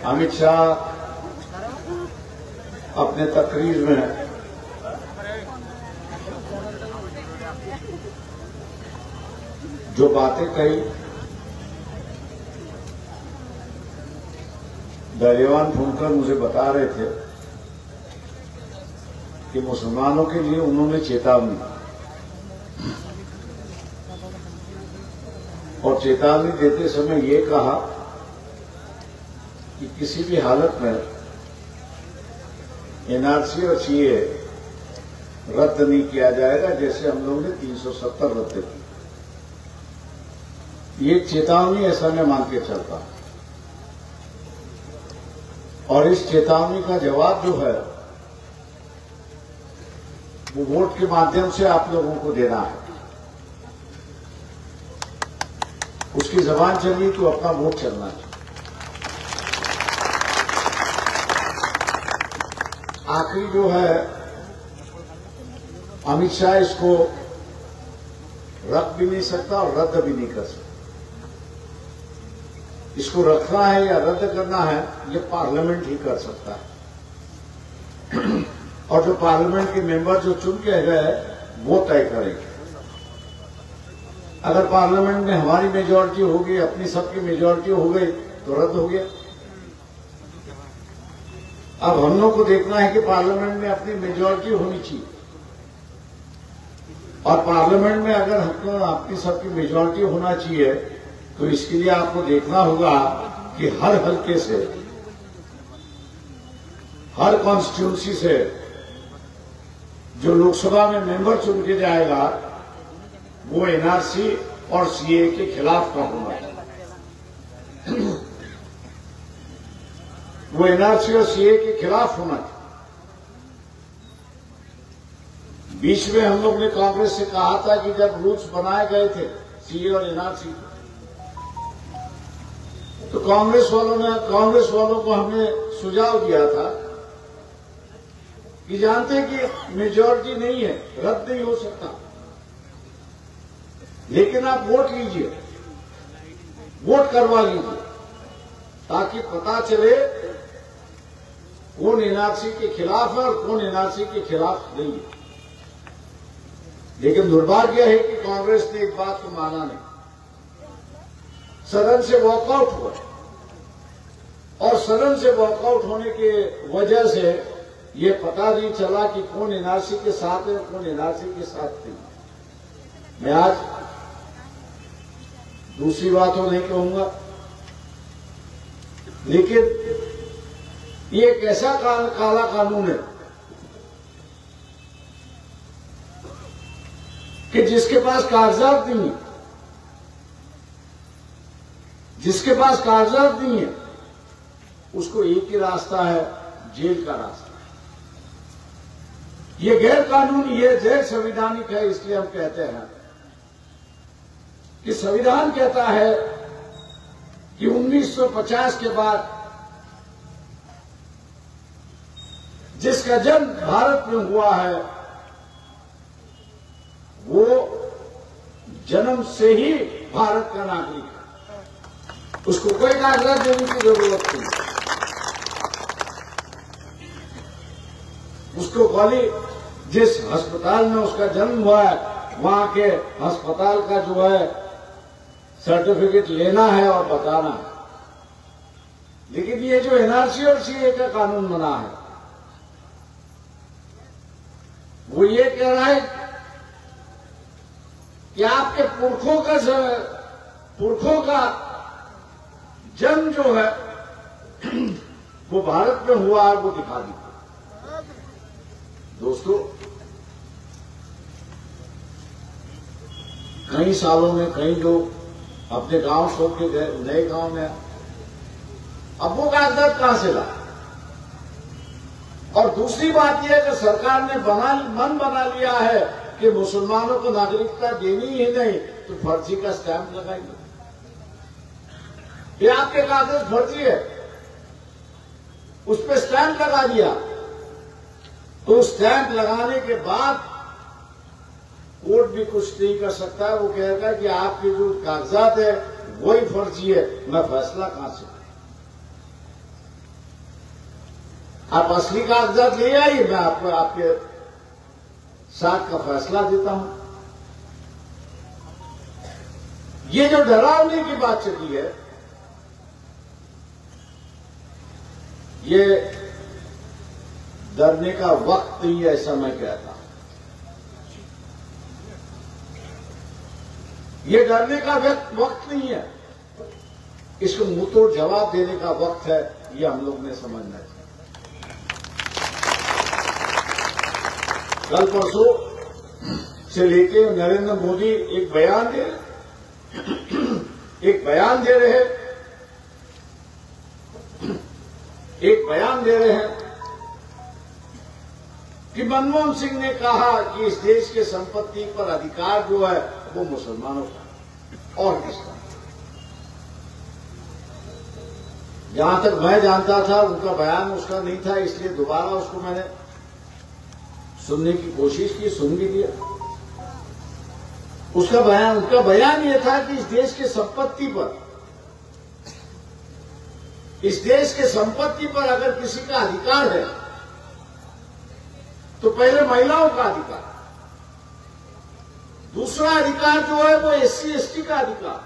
अमित शाह अपने तकरीर में जो बातें कही, धैर्यवान फोनकर मुझे बता रहे थे कि मुसलमानों के लिए उन्होंने चेतावनी, और चेतावनी देते समय ये कहा कि किसी भी हालत में एनआरसी और सीए रद्द नहीं किया जाएगा, जैसे हम लोगों ने 370 रद्द की। ये चेतावनी ऐसा मैं मान के चलता हूं, और इस चेतावनी का जवाब जो है वो वोट के माध्यम से आप लोगों को देना है। उसकी जबान चली तो अपना वोट चलना चाहिए। आखिरी जो है, अमित शाह इसको रख भी नहीं सकता और रद्द भी नहीं कर सकता। इसको रखना है या रद्द करना है, ये पार्लियामेंट ही कर सकता है, और जो पार्लियामेंट के मेंबर जो चुन के गए वो तय करेंगे। अगर पार्लियामेंट में हमारी मेजॉरिटी होगी, अपनी सबकी मेजॉरिटी हो गई तो रद्द हो गया। अब हम लोग को देखना है कि पार्लियामेंट में अपनी मेजॉरिटी होनी चाहिए, और पार्लियामेंट में अगर हमको अपनी सबकी मेजॉरिटी होना चाहिए तो इसके लिए आपको देखना होगा कि हर हल्के से, हर कॉन्स्टिट्यूंसी से जो लोकसभा में मेंबर चुन के जाएगा वो एनआरसी और सीए के खिलाफ का होना है। वो एनआरसी और सीए के खिलाफ होना चाहिए। बीच में हम लोग ने कांग्रेस से कहा था कि जब रूल्स बनाए गए थे सीए और एनआरसी, तो कांग्रेस वालों को हमने सुझाव दिया था कि जानते हैं कि मेजॉरिटी नहीं है, रद्द नहीं हो सकता, लेकिन आप वोट लीजिए, वोट करवा लीजिए, ताकि पता चले कौन एनआरसी के खिलाफ है और कौन एनआरसी के खिलाफ नहीं है। लेकिन दुर्भाग्य है कि कांग्रेस ने एक बात को माना नहीं, सदन से वॉकआउट हुआ, और सदन से वॉकआउट होने की वजह से ये पता नहीं चला कि कौन एनआरसी के साथ है और कौन एनआरसी के साथ नहीं। मैं आज दूसरी बात तो नहीं कहूंगा, लेकिन ये एक ऐसा काला कानून है कि जिसके पास कागजात नहीं है, जिसके पास कागजात नहीं है उसको एक ही रास्ता है, जेल का रास्ता। ये गैर कानूनी, ये गैर संवैधानिक है। इसलिए हम कहते हैं कि संविधान कहता है कि 1950 के बाद जिसका जन्म भारत में हुआ है वो जन्म से ही भारत का नागरिक है, उसको कोई कागजात देने की जरूरत नहीं। उसको खाली जिस अस्पताल में उसका जन्म हुआ है वहां के अस्पताल का जो है सर्टिफिकेट लेना है और बताना है। लेकिन ये जो एनआरसी और सीए का कानून बना है वो ये कह रहा है कि आपके पुरखों का जन्म जो है वो भारत में हुआ है, वो दिखा दीजिए। दोस्तों, कई सालों में कई लोग अपने गांव छोड़ के गए, नए गांव में, अब वो कागजात कहां से ला? और दूसरी बात यह है कि सरकार ने मन बना लिया है कि मुसलमानों को नागरिकता देनी ही नहीं तो फर्जी का स्टैंप लगाएंगे। ये आपके कागज फर्जी है, उस पर स्टैंप लगा दिया, तो स्टैंप लगाने के बाद कोर्ट भी कुछ नहीं कर सकता। वो कहेगा कि आपके जो कागजात है वही फर्जी है, मैं फैसला कहां से? आप असली कागजात ले आइए, मैं आपको आपके साथ का फैसला देता हूं। ये जो डरावने की बात चली है, ये डरने का वक्त नहीं है, ऐसा मैं कहता हूं। ये डरने का वक्त नहीं है, इसको मुंहतोड़ जवाब देने का वक्त है, ये हम लोग ने समझना चाहिए। कल परसों से लेके नरेंद्र मोदी एक बयान दे रहे हैं कि मनमोहन सिंह ने कहा कि इस देश के संपत्ति पर अधिकार जो है वो मुसलमानों का और किसका। जहां तक मैं जानता था उनका बयान उसका नहीं था, इसलिए दोबारा उसको मैंने सुनने की कोशिश की, सुन भी लिया। उनका बयान यह था कि इस देश के संपत्ति पर अगर किसी का अधिकार है तो पहले महिलाओं का अधिकार, दूसरा अधिकार जो है वो SC ST का अधिकार,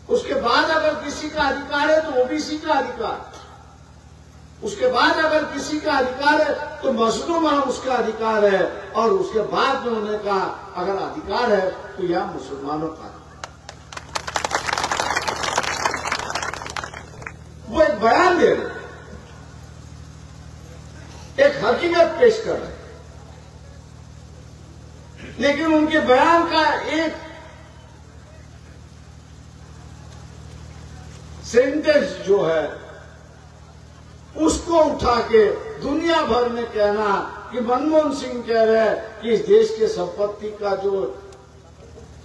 उसके बाद अगर किसी का अधिकार है तो OBC का अधिकार, उसके बाद अगर किसी का अधिकार है तो मस्जिदों में उसका अधिकार है, और उसके बाद में उन्होंने कहा अगर अधिकार है तो यह मुसलमानों का। वो एक बयान दे रहे, एक हकीकत पेश कर रहे, लेकिन उनके बयान का एक सेंटेंस जो है उसको उठा के दुनिया भर में कहना कि मनमोहन सिंह कह रहे हैं कि इस देश के संपत्ति का जो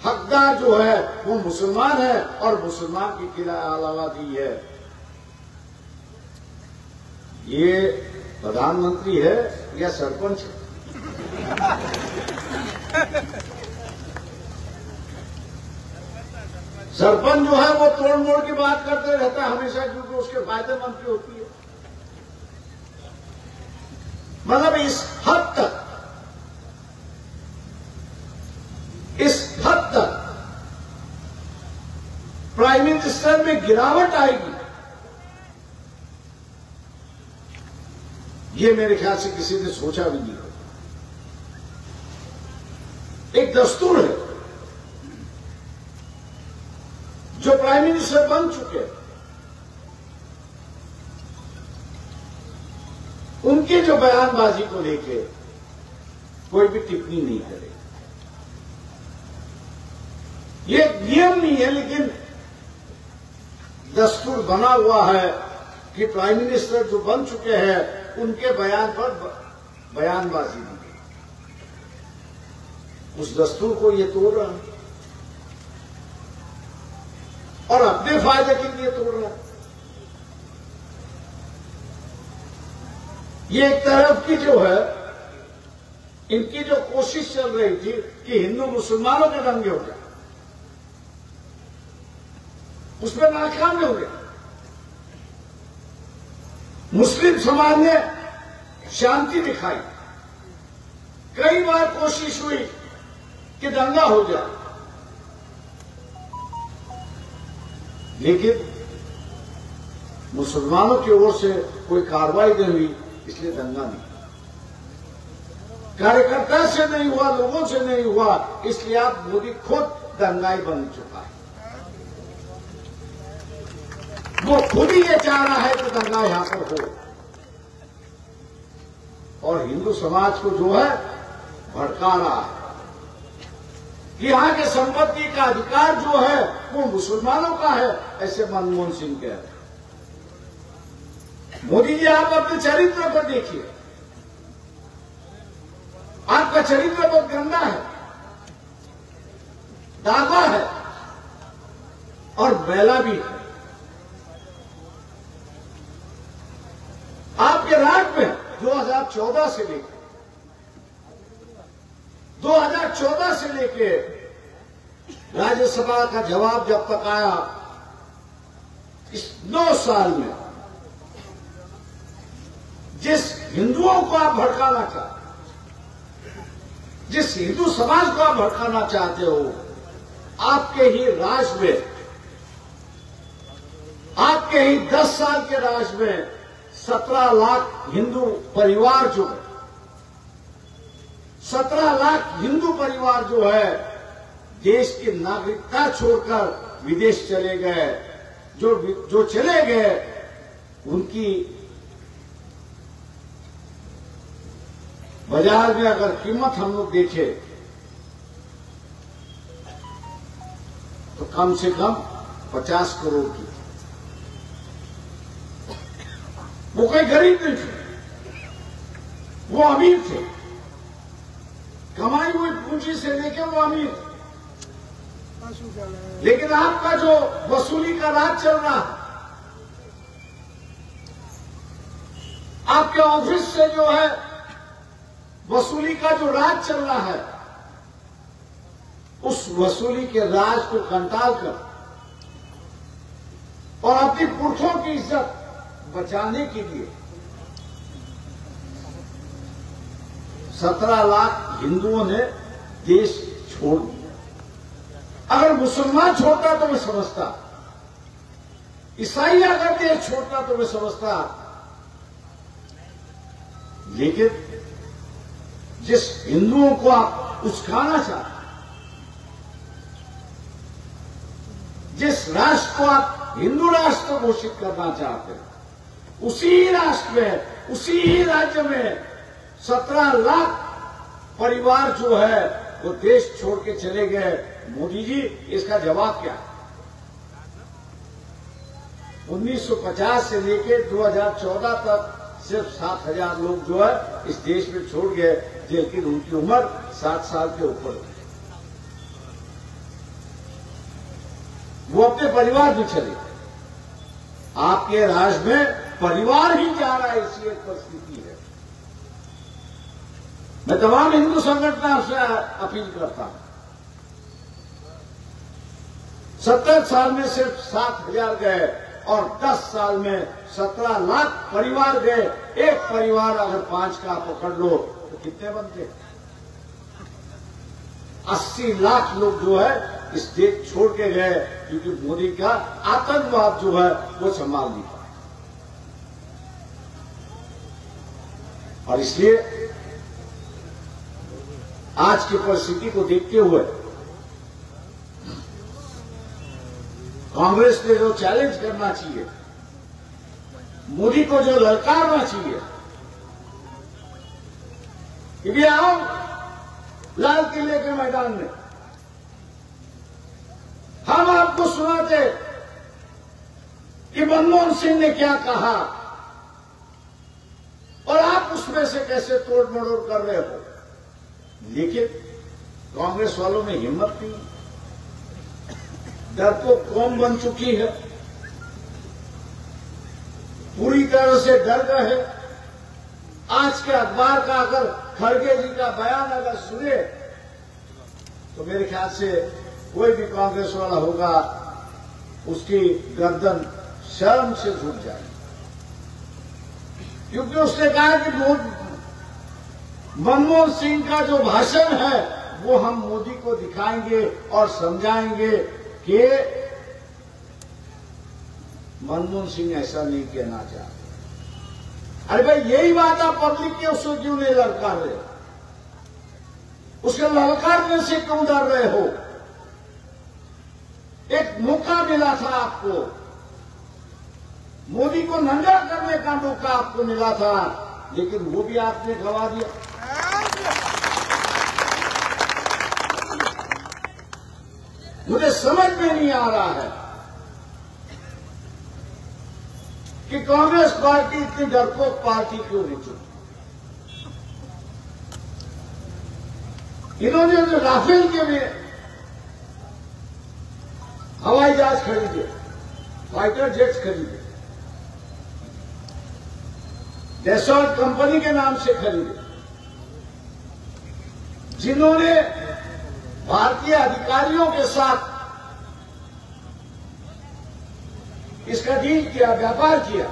हकदार जो है वो मुसलमान है और मुसलमान की खिलाफी है। ये प्रधानमंत्री है या सरपंच है? सरपंच जो है वो तोड़ मोड़ की बात करते रहता है हमेशा, क्योंकि उसके फायदेमंद की होती है। मतलब इस हद तक प्राइम मिनिस्टर में गिरावट आएगी, ये मेरे ख्याल से किसी ने सोचा भी नहीं होगा। एक दस्तूर है जो प्राइम मिनिस्टर बन चुके हैं, उनके जो बयानबाजी को लेके कोई भी टिप्पणी नहीं करे। ये नियम नहीं है, लेकिन दस्तूर बना हुआ है कि प्राइम मिनिस्टर जो बन चुके हैं उनके बयान पर बयानबाजी नहीं। उस दस्तूर को ये तोड़ रहा है और अपने फायदे के लिए तोड़ रहा है। ये एक तरफ की जो है इनकी जो कोशिश चल रही थी कि हिंदू मुसलमानों के दंगे हो जाए, उसमें नाकाम हो गए। मुस्लिम समाज ने शांति दिखाई, कई बार कोशिश हुई कि दंगा हो जाए, लेकिन मुसलमानों की ओर से कोई कार्रवाई नहीं हुई, इसलिए दंगा नहीं। कार्यकर्ता से नहीं हुआ, लोगों से नहीं हुआ, इसलिए आप मोदी खुद दंगाई बन चुका है। वो खुद ही ये चाह रहा है कि दंगा यहां पर हो, और हिंदू समाज को जो है भड़का रहा है कि यहां के संपत्ति का अधिकार जो है वो मुसलमानों का है, ऐसे मनमोहन सिंह कह रहे हैं। मोदी जी, आप अपने चरित्र पर देखिए, आपका चरित्र बहुत गंदा है, दागा है और मैला भी है। आपके राज में 2014 से लेके राज्यसभा का जवाब जब तक आया, इस 9 साल में जिस हिंदुओं को आप भड़काना चाहते, जिस हिंदू समाज को आप भड़काना चाहते हो, आपके ही राज में, आपके ही 10 साल के राज में 17 लाख हिंदू परिवार जो है, 17 लाख हिंदू परिवार जो है देश की नागरिकता छोड़कर विदेश चले गए। जो चले गए उनकी बाजार में अगर कीमत हम लोग देखें तो कम से कम 50 करोड़ की। वो कोई गरीब नहीं थे, वो अमीर थे। कमाई हुई पूंजी से लेकर वो अमीर थे। लेकिन आपका जो वसूली का राज चल रहा है, आपके ऑफिस से जो है वसूली का जो राज चल रहा है, उस वसूली के राज को कंटाल कर और अपनी पुरखों की इज्जत बचाने के लिए 17 लाख हिंदुओं ने देश छोड़ दिया। अगर मुसलमान छोड़ता तो मैं समझता, ईसाई अगर देश छोड़ता तो मैं समझता, लेकिन जिस हिंदुओं को आप उस्काना चाहते, जिस राष्ट्र को आप हिंदू राष्ट्र घोषित करना चाहते हैं, उसी राष्ट्र में, उसी ही राज्य में 17 लाख परिवार जो है वो देश छोड़ के चले गए। मोदी जी, इसका जवाब क्या है? 1950 से लेकर 2014 तक सिर्फ 7,000 लोग जो है इस देश में छोड़ गए, लेकिन उनकी उम्र 60 साल के ऊपर है। वो अपने परिवार भी चले गए। आपके राज्य में परिवार ही जा रहा है, ऐसी एक परिस्थिति है। मैं तमाम हिंदू संगठनों से अपील करता हूं, 70 साल में सिर्फ 7,000 गए और 10 साल में 17 लाख परिवार गए। एक परिवार अगर 5 का पकड़ लो तो कितने बनते? 80 लाख लोग जो है इस देश छोड़ के गए, क्योंकि मोदी का आतंकवाद जो है वो संभाल नहीं पाए। और इसलिए आज की परिस्थिति को देखते हुए कांग्रेस ने जो चैलेंज करना चाहिए, मोदी को जो ललकारना चाहिए कि भी आओ लाल किले के मैदान में, हम आपको सुनाते कि मनमोहन सिंह ने क्या कहा और आप उसमें से कैसे तोड़ मरोड़ कर रहे हो। लेकिन कांग्रेस वालों में हिम्मत नहीं, डरपोक कौम बन चुकी है, पूरी तरह से डर गए हैं। आज के अखबार का अगर खड़गे जी का बयान अगर सुने तो मेरे ख्याल से कोई भी कांग्रेस वाला होगा उसकी गर्दन शर्म से झुक जाएगी, क्योंकि उसने कहा कि मनमोहन सिंह का जो भाषण है वो हम मोदी को दिखाएंगे और समझाएंगे कि मनमोहन सिंह ऐसा नहीं कहना चाहते। अरे भाई, यही बात आप पब्लिक के उसको क्यों नहीं ललकार रहे? उसके ललकारने से क्यों डर रहे हो? एक मौका मिला था आपको, मोदी को नंगा करने का मौका आपको मिला था, लेकिन वो भी आपने गवा दिया। मुझे समझ में नहीं आ रहा है कि कांग्रेस पार्टी इतनी डरपोक पार्टी क्यों नहीं चुनी। इन्होंने जो राफेल के में हवाई जहाज खरीदे, फाइटर जेट्स खरीदे, डेसॉल्ट कंपनी के नाम से खरीदे, जिन्होंने भारतीय अधिकारियों के साथ इसका डील किया, व्यापार किया,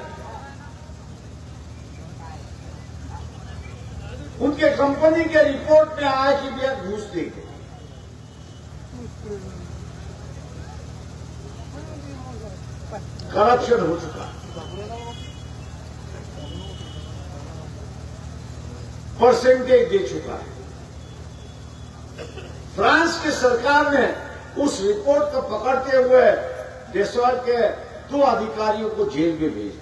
उनके कंपनी के रिपोर्ट में आया कि भैया घूस देंगे। करप्शन हो चुका, परसेंटेज दे चुका है। फ्रांस की सरकार ने उस रिपोर्ट को पकड़ते हुए देशवाल के 2 अधिकारियों को जेल में भेजा।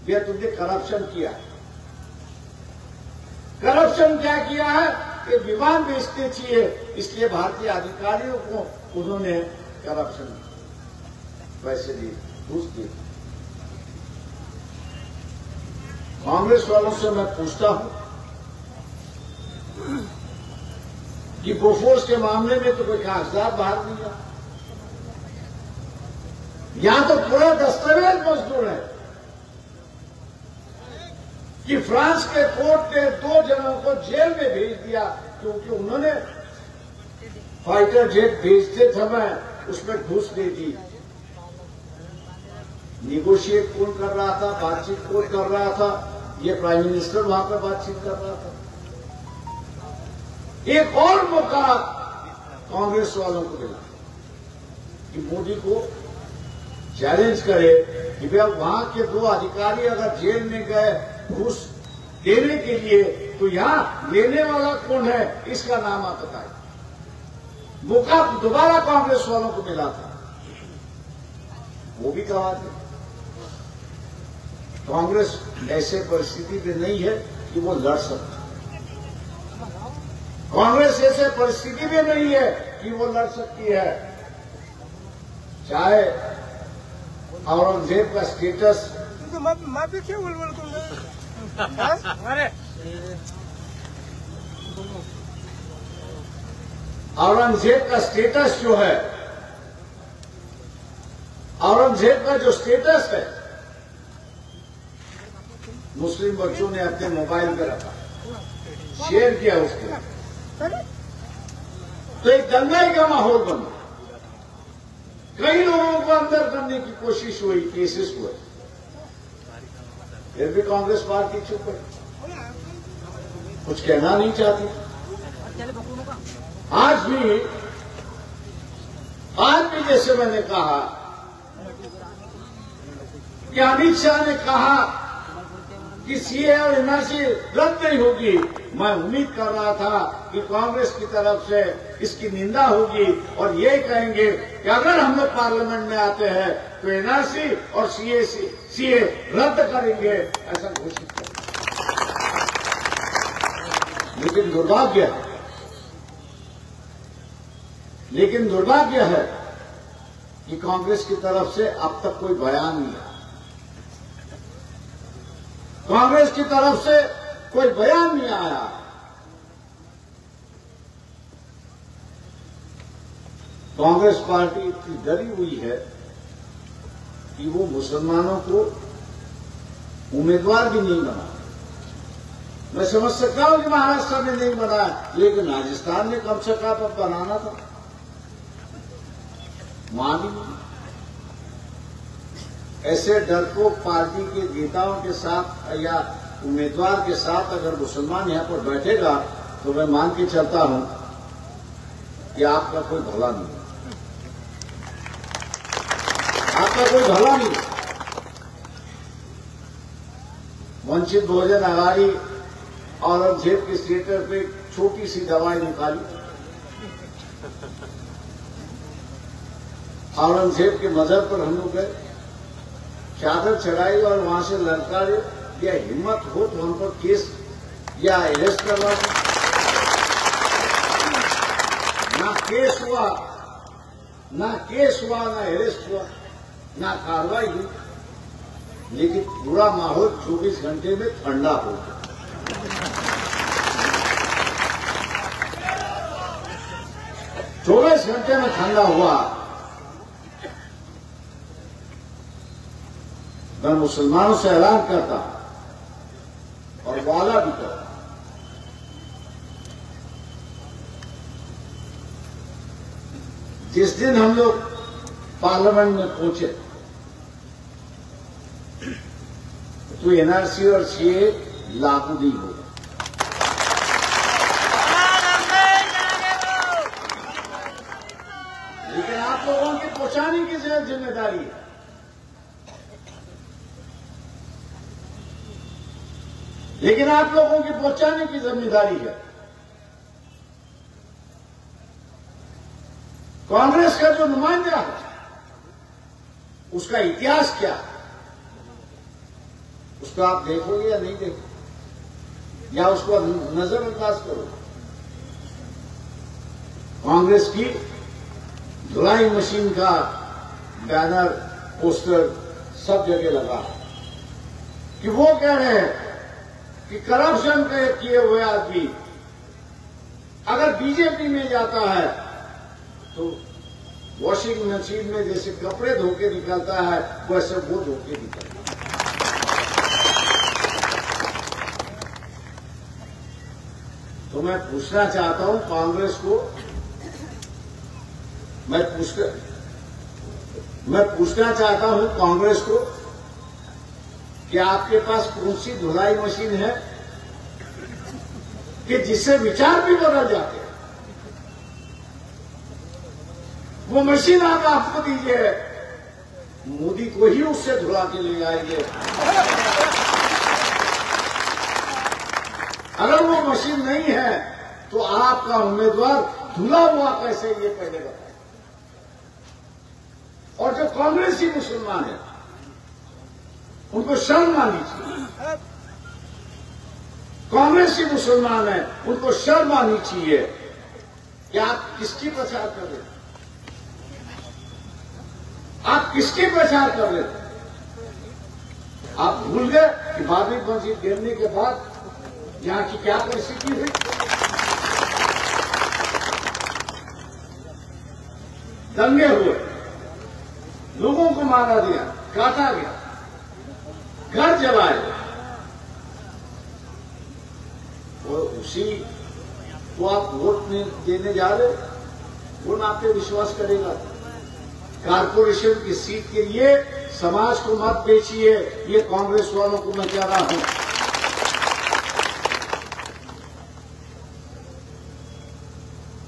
भैया तुमने करप्शन किया है। करप्शन क्या किया है कि विमान बेचते चाहिए, इसलिए भारतीय अधिकारियों को उन्होंने करप्शन पैसे दिए, घूस दिए। कांग्रेस वालों से मैं पूछता हूं कि बोफोर्स के मामले में तो कोई कागजात बाहर नहीं है, यहां तो पूरा दस्तावेज मजदूर है कि फ्रांस के कोर्ट ने 2 जनों को जेल में भेज दिया क्योंकि उन्होंने फाइटर जेट भेजते समय उसमें घूस दे दी। निगोशिएट कौन कर रहा था, बातचीत कौन कर रहा था? ये प्राइम मिनिस्टर वहां पर बातचीत कर रहा था। एक और मौका कांग्रेस वालों को मिला कि मोदी को चैलेंज करे कि भैया वहां के 2 अधिकारी अगर जेल में गए घूस देने के लिए, तो यहां लेने वाला कौन है, इसका नाम आप बताइए। मौका दोबारा कांग्रेस वालों को मिला था, वो भी गवा दे। कांग्रेस ऐसे परिस्थिति में नहीं है कि वो लड़ सकती। कांग्रेस ऐसे परिस्थिति में नहीं है कि वो लड़ सकती है। चाहे औरंगजेब का स्टेटस औरंगजेब का स्टेटस जो है, औरंगजेब का जो स्टेटस है, मुस्लिम बच्चों ने अपने मोबाइल पे रखा, शेयर किया उसके, तो एक दंगाई का माहौल बना। कई लोगों को अंदर करने की कोशिश हुई, केसेस हुए, फिर भी कांग्रेस पार्टी चुप है, कुछ कहना नहीं चाहती। आज भी जैसे मैंने कहा कि अमित शाह ने कहा कि सीए और एनआरसी रद्द नहीं होगी, मैं उम्मीद कर रहा था कि कांग्रेस की तरफ से इसकी निंदा होगी और ये कहेंगे कि अगर हम लोग पार्लियामेंट में आते हैं तो एनआरसी और सीए रद्द करेंगे, ऐसा घोषित करेंगे। लेकिन दुर्भाग्य है कि कांग्रेस की तरफ से अब तक कोई बयान नहीं आया। कांग्रेस की तरफ से कोई बयान नहीं आया। कांग्रेस पार्टी इतनी डरी हुई है कि वो मुसलमानों को उम्मीदवार भी नहीं बना। मैं समझ सकता हूं कि महाराष्ट्र में नहीं बना, लेकिन राजस्थान में कम से कम अब बनाना था, वहां भी नहीं। ऐसे डरपोक पार्टी के नेताओं के साथ या उम्मीदवार के साथ अगर मुसलमान यहां पर बैठेगा तो मैं मान के चलता हूं कि आपका कोई भला नहीं, आपका कोई भला नहीं। वंचित बहुजन आघाड़ी औरंगजेब के स्टेटस पे छोटी सी दवाई निकाली, औरंगजेब के मजहब पर हम लोग गए, चादर चढ़ाई और वहां से ललकारे, या हिम्मत हो तो हम पर केस या अरेस्ट करवा दो। ना केस हुआ, ना अरेस्ट हुआ, ना कार्रवाई हुई, लेकिन पूरा माहौल 24 घंटे में ठंडा हो गया। चौबीस घंटे में ठंडा हुआ। मैं मुसलमानों से ऐलान करता और वादा भी करता, जिस दिन हम लोग पार्लियामेंट में पहुंचे तो एनआरसी और सीए लागू नहीं होगा। लेकिन आप लोगों की पहुंचाने की जिम्मेदारी है। कांग्रेस का जो नुमाइंदा है उसका इतिहास क्या है, उसको आप देखोगे या नहीं देखोगे, या उसको नजरअंदाज करोगे? कांग्रेस की धुलाई मशीन का बैनर, पोस्टर सब जगह लगा है कि वो कह रहे हैं कि करप्शन किए हुए आदमी अगर बीजेपी में जाता है तो वॉशिंग मशीन में जैसे कपड़े धो के निकलता है वैसे वो धो के निकलता है। तो मैं पूछना चाहता हूं कांग्रेस को, मैं पूछना चाहता हूं कांग्रेस को कि आपके पास कौन सी धुलाई मशीन है कि जिससे विचार भी बदल जाते हैं? वो मशीन आप आपको दीजिए, मोदी को ही उससे धुला के ले आएंगे। अगर वो मशीन नहीं है तो आपका उम्मीदवार धुला हुआ कैसे, ये पहले बताएं। और जो कांग्रेसी मुसलमान है उनको शर्म आनी चाहिए। कांग्रेसी मुसलमान है उनको शर्म आनी चाहिए कि आप किसकी प्रचार कर रहे हैं, आप किसकी प्रचार कर रहे थे? आप भूल गए कि बाबरी मस्जिद गिरने के बाद यहां की क्या परिस्थिति हुई? दंगे हुए, लोगों को मारा गया, काटा गया, घर जलाए। और उसी को आप वोट देने जा रहे, वो आप पे विश्वास करेगा? कारपोरेशन की सीट के लिए समाज को मत बेचिए, ये कांग्रेस वालों को मैं कह रहा हूं।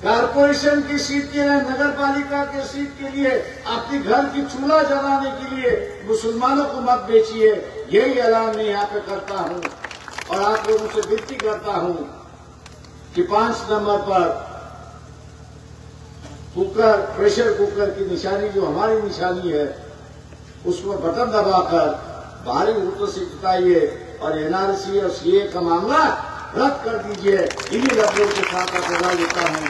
कारपोरेशन की सीट के लिए, नगर पालिका की सीट के लिए, अपने घर की चूल्हा जलाने के लिए मुसलमानों को मत बेचिए। यही ऐलान मैं यहाँ पे करता हूँ और आप लोगों से विनती करता हूँ कि 5 नंबर पर कुकर, प्रेशर कुकर की निशानी जो हमारी निशानी है, उसको बटन दबाकर भारी वोटों से जिताइए और एनआरसी और सीए का मामला रद्द कर दीजिए। इन्हीं लफ्जों के साथ आप सलाह देता हूँ।